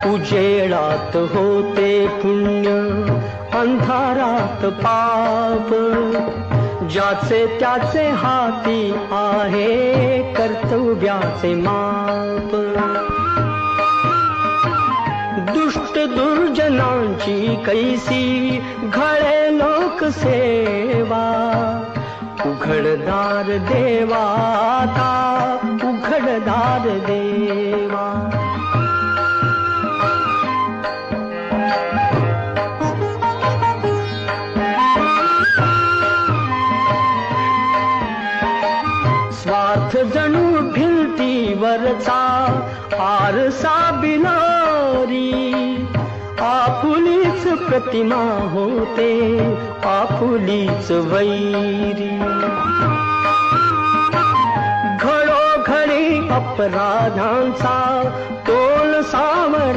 उजेडात होते पुण्य, अंधारात पाप, ज्याचे त्याचे हाती आहे कर्तव्याचे माप. दुष्ट दुर्जनांची कैसी घडे लोकसेवा, उघडदार देवा आता उघडदार देवा. स्वार्थ जणू भिंतीवरचा आरसा बिलारी, आपुलीच प्रतिमा होते आपुलीच वैरी. घडोघडी अपराधांचा तोल सावर